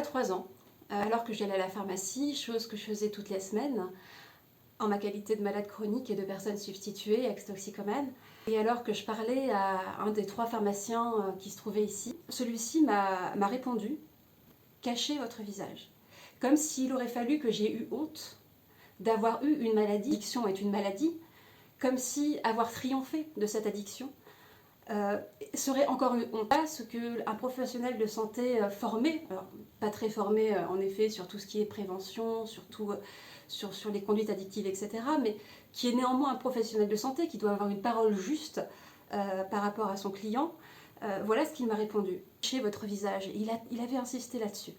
Voilà 3 ans, alors que j'allais à la pharmacie, chose que je faisais toutes les semaines, en ma qualité de malade chronique et de personne substituée, ex-toxicomane, et alors que je parlais à un des 3 pharmaciens qui se trouvaient ici, celui-ci m'a répondu « Cachez votre visage ». Comme s'il aurait fallu que j'aie eu honte d'avoir eu une maladie. L'addiction est une maladie, comme si avoir triomphé de cette addiction serait encore une honte. Ce qu'un professionnel de santé formé, alors pas très formé en effet sur tout ce qui est prévention, surtout sur les conduites addictives, etc., mais qui est néanmoins un professionnel de santé, qui doit avoir une parole juste par rapport à son client, voilà ce qu'il m'a répondu. Cachez votre visage. Il avait insisté là-dessus.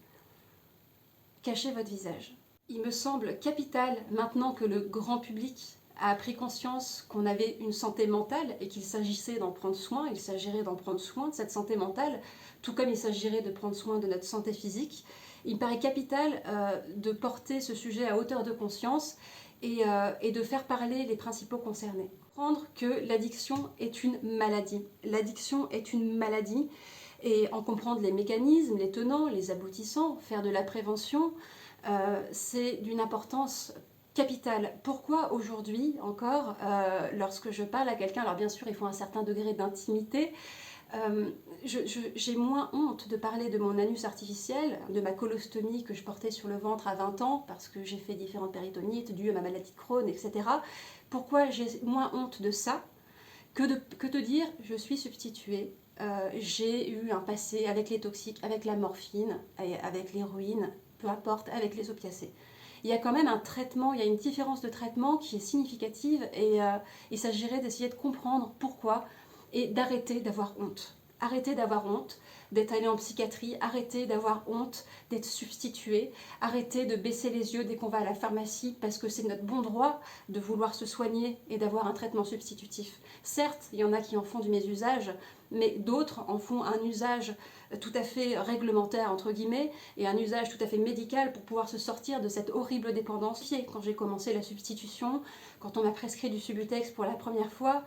Cachez votre visage. Il me semble capital, maintenant que le grand public a pris conscience qu'on avait une santé mentale et qu'il s'agissait d'en prendre soin, il s'agirait d'en prendre soin de cette santé mentale, tout comme il s'agirait de prendre soin de notre santé physique. Il me paraît capital de porter ce sujet à hauteur de conscience et de faire parler les principaux concernés. Comprendre que l'addiction est une maladie. L'addiction est une maladie et en comprendre les mécanismes, les tenants, les aboutissants, faire de la prévention, c'est d'une importance capitale. Pourquoi aujourd'hui encore, lorsque je parle à quelqu'un, alors bien sûr il faut un certain degré d'intimité, j'ai moins honte de parler de mon anus artificiel, de ma colostomie que je portais sur le ventre à 20 ans parce que j'ai fait différentes péritonites dues à ma maladie de Crohn, etc. Pourquoi j'ai moins honte de ça que de dire je suis substituée, j'ai eu un passé avec les toxiques, avec la morphine, avec l'héroïne, peu importe, avec les opiacés. Il y a quand même un traitement, il y a une différence de traitement qui est significative et il s'agirait d'essayer de comprendre pourquoi et d'arrêter d'avoir honte. Arrêter d'avoir honte d'être allé en psychiatrie, arrêter d'avoir honte d'être substitué, arrêter de baisser les yeux dès qu'on va à la pharmacie parce que c'est notre bon droit de vouloir se soigner et d'avoir un traitement substitutif. Certes, il y en a qui en font du mésusage, mais d'autres en font un usage tout à fait réglementaire, entre guillemets, et un usage tout à fait médical pour pouvoir se sortir de cette horrible dépendance. Quand j'ai commencé la substitution, quand on m'a prescrit du Subutex pour la première fois,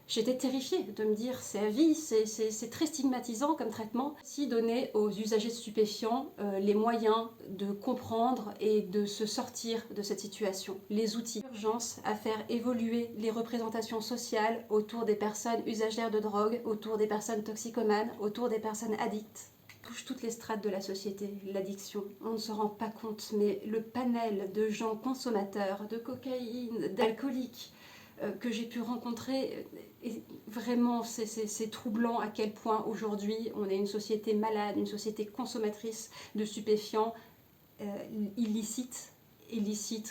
j'étais terrifiée de me dire c'est à vie, c'est très stigmatisant comme traitement. Si donner aux usagers de stupéfiants les moyens de comprendre et de se sortir de cette situation. Les outils. Urgence à faire évoluer les représentations sociales autour des personnes usagères de drogue, autour des personnes toxicomanes, autour des personnes addictes. Touche toutes les strates de la société, l'addiction. On ne se rend pas compte, mais le panel de gens consommateurs, de cocaïne, d'alcooliques, que j'ai pu rencontrer, et vraiment c'est troublant à quel point aujourd'hui on est une société malade, une société consommatrice de stupéfiants illicites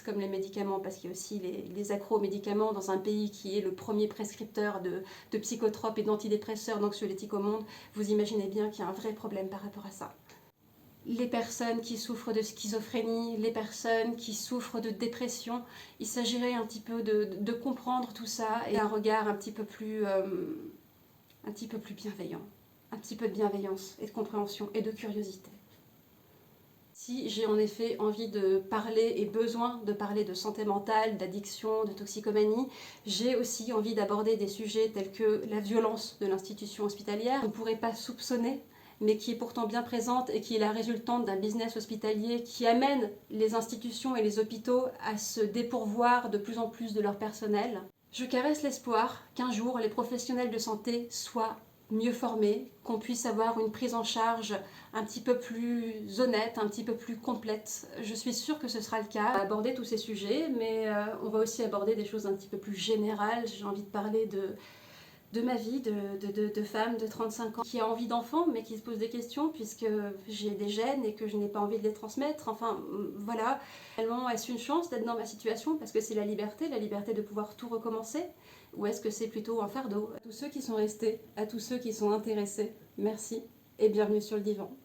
comme les médicaments, parce qu'il y a aussi les accros aux médicaments dans un pays qui est le premier prescripteur de psychotropes et d'antidépresseurs, d'anxiolytiques au monde. Vous imaginez bien qu'il y a un vrai problème par rapport à ça. Les personnes qui souffrent de schizophrénie, les personnes qui souffrent de dépression, il s'agirait un petit peu de comprendre tout ça et un regard un petit peu plus bienveillant, un petit peu de bienveillance et de compréhension et de curiosité. Si j'ai en effet envie de parler et besoin de parler de santé mentale, d'addiction, de toxicomanie, j'ai aussi envie d'aborder des sujets tels que la violence de l'institution hospitalière. On ne pourrait pas soupçonner, mais qui est pourtant bien présente et qui est la résultante d'un business hospitalier qui amène les institutions et les hôpitaux à se dépourvoir de plus en plus de leur personnel. Je caresse l'espoir qu'un jour les professionnels de santé soient mieux formés, qu'on puisse avoir une prise en charge un petit peu plus honnête, un petit peu plus complète. Je suis sûre que ce sera le cas. On va aborder tous ces sujets, mais on va aussi aborder des choses un petit peu plus générales. J'ai envie de parler de ma vie, de femme de 35 ans qui a envie d'enfant mais qui se pose des questions puisque j'ai des gènes et que je n'ai pas envie de les transmettre. Enfin voilà, réellement est-ce une chance d'être dans ma situation parce que c'est la liberté de pouvoir tout recommencer, ou est-ce que c'est plutôt un fardeau? À tous ceux qui sont restés, à tous ceux qui sont intéressés, merci et bienvenue sur le divan.